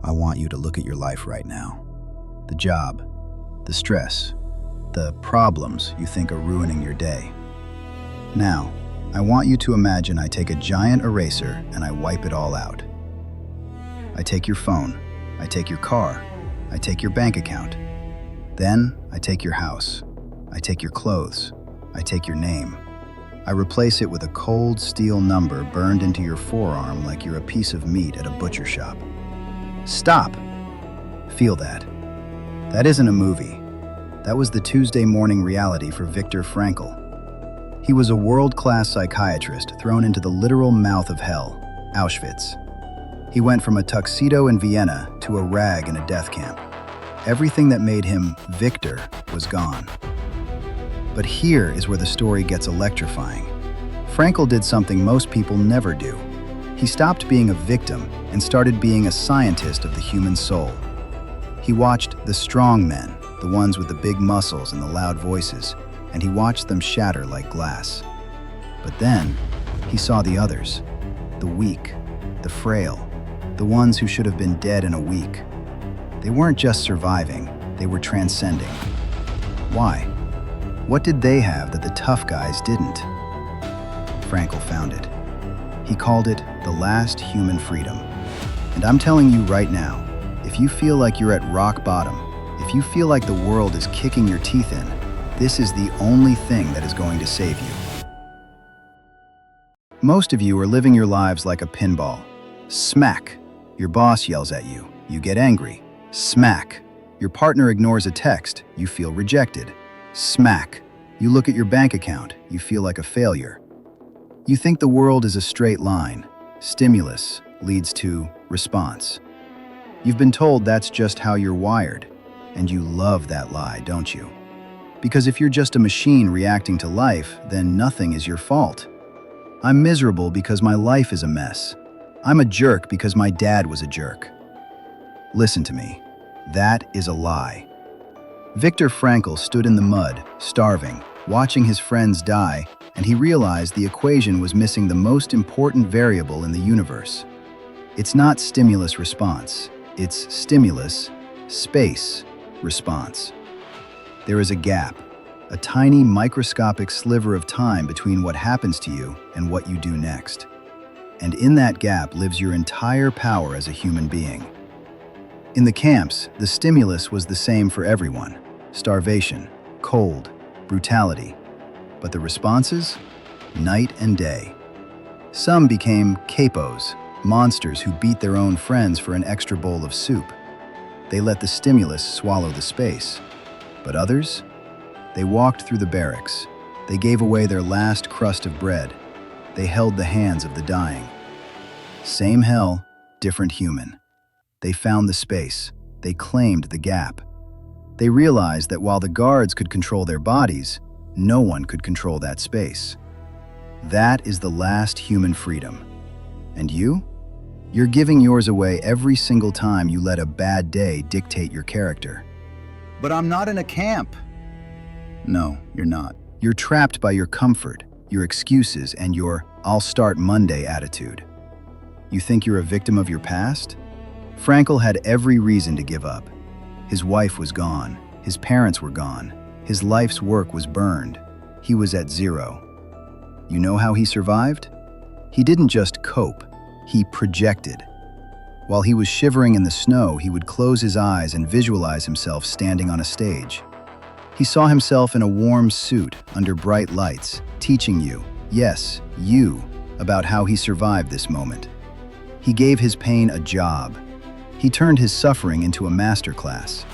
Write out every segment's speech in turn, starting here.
I want you to look at your life right now. The job, the stress, the problems you think are ruining your day. Now, I want you to imagine I take a giant eraser and I wipe it all out. I take your phone, I take your car, I take your bank account. Then, I take your house, I take your clothes, I take your name. I replace it with a cold steel number burned into your forearm like you're a piece of meat at a butcher shop. Stop! Feel that. That isn't a movie. That was the Tuesday morning reality for Viktor Frankl. He was a world-class psychiatrist thrown into the literal mouth of hell, Auschwitz. He went from a tuxedo in Vienna to a rag in a death camp. Everything that made him Viktor was gone. But here is where the story gets electrifying. Frankl did something most people never do. He stopped being a victim and started being a scientist of the human soul. He watched the strong men, the ones with the big muscles and the loud voices, and he watched them shatter like glass. But then, he saw the others, the weak, the frail, the ones who should have been dead in a week. They weren't just surviving, they were transcending. Why? What did they have that the tough guys didn't? Frankl found it. He called it the last human freedom. And I'm telling you right now, if you feel like you're at rock bottom, if you feel like the world is kicking your teeth in, this is the only thing that is going to save you. Most of you are living your lives like a pinball. Smack! Your boss yells at you. You get angry. Smack! Your partner ignores a text. You feel rejected. Smack! You look at your bank account. You feel like a failure. You think the world is a straight line. Stimulus leads to response. You've been told that's just how you're wired. And you love that lie, don't you? Because if you're just a machine reacting to life, then nothing is your fault. I'm miserable because my life is a mess. I'm a jerk because my dad was a jerk. Listen to me. That is a lie. Viktor Frankl stood in the mud, starving, watching his friends die, and he realized the equation was missing the most important variable in the universe. It's not stimulus response. It's stimulus, space, response. There is a gap, a tiny microscopic sliver of time between what happens to you and what you do next. And in that gap lives your entire power as a human being. In the camps, the stimulus was the same for everyone: starvation, cold, brutality. But the responses? Night and day. Some became capos, monsters who beat their own friends for an extra bowl of soup. They let the stimulus swallow the space. But others? They walked through the barracks. They gave away their last crust of bread. They held the hands of the dying. Same hell, different human. They found the space. They claimed the gap. They realized that while the guards could control their bodies, no one could control that space. That is the last human freedom. And you? You're giving yours away every single time you let a bad day dictate your character. But I'm not in a camp. No, you're not. You're trapped by your comfort, your excuses, and your "I'll start Monday" attitude. You think you're a victim of your past? Frankl had every reason to give up. His wife was gone. His parents were gone. His life's work was burned. He was at zero. You know how he survived? He didn't just cope. He projected. While he was shivering in the snow, he would close his eyes and visualize himself standing on a stage. He saw himself in a warm suit under bright lights, teaching you, yes, you, about how he survived this moment. He gave his pain a job. He turned his suffering into a masterclass.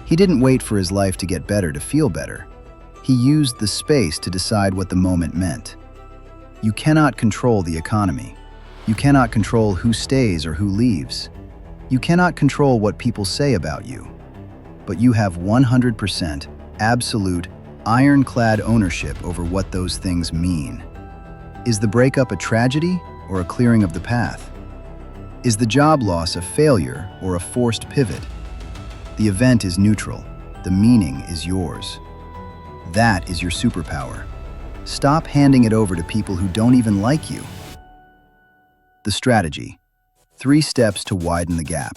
He didn't wait for his life to get better to feel better. He used the space to decide what the moment meant. You cannot control the economy. You cannot control who stays or who leaves. You cannot control what people say about you. But you have 100% absolute, ironclad ownership over what those things mean. Is the breakup a tragedy or a clearing of the path? Is the job loss a failure or a forced pivot? The event is neutral. The meaning is yours. That is your superpower. Stop handing it over to people who don't even like you. The strategy. 3 steps to widen the gap.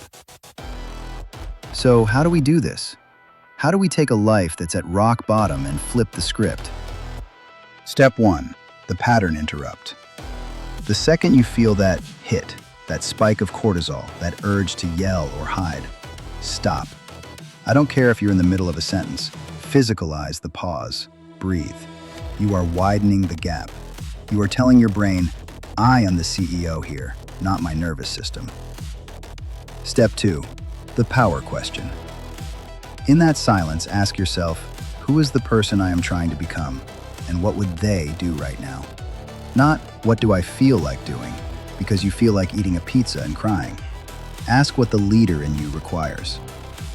So how do we do this? How do we take a life that's at rock bottom and flip the script? Step 1. The pattern interrupt. The second you feel that hit, that spike of cortisol, that urge to yell or hide, stop. I don't care if you're in the middle of a sentence. Physicalize the pause. Breathe. You are widening the gap. You are telling your brain, I am the CEO here, not my nervous system. Step 2. The power question. In that silence, ask yourself, who is the person I am trying to become, and what would they do right now? Not, what do I feel like doing, because you feel like eating a pizza and crying. Ask what the leader in you requires.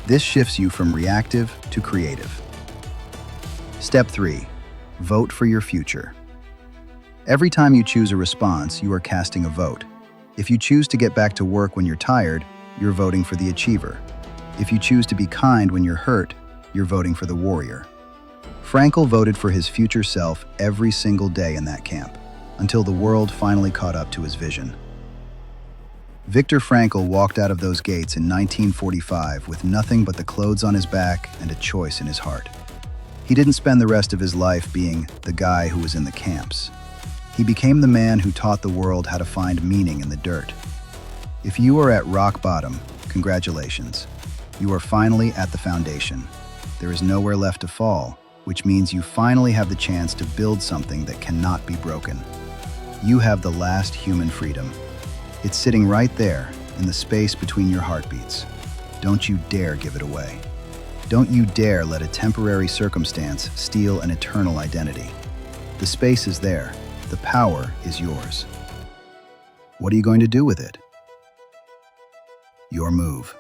This shifts you from reactive to creative. Step 3. Vote for your future. Every time you choose a response, you are casting a vote. If you choose to get back to work when you're tired, you're voting for the achiever. If you choose to be kind when you're hurt, you're voting for the warrior. Frankl voted for his future self every single day in that camp, until the world finally caught up to his vision. Viktor Frankl walked out of those gates in 1945 with nothing but the clothes on his back and a choice in his heart. He didn't spend the rest of his life being the guy who was in the camps. He became the man who taught the world how to find meaning in the dirt. If you are at rock bottom, congratulations. You are finally at the foundation. There is nowhere left to fall, which means you finally have the chance to build something that cannot be broken. You have the last human freedom. It's sitting right there, in the space between your heartbeats. Don't you dare give it away. Don't you dare let a temporary circumstance steal an eternal identity. The space is there. The power is yours. What are you going to do with it? Your move.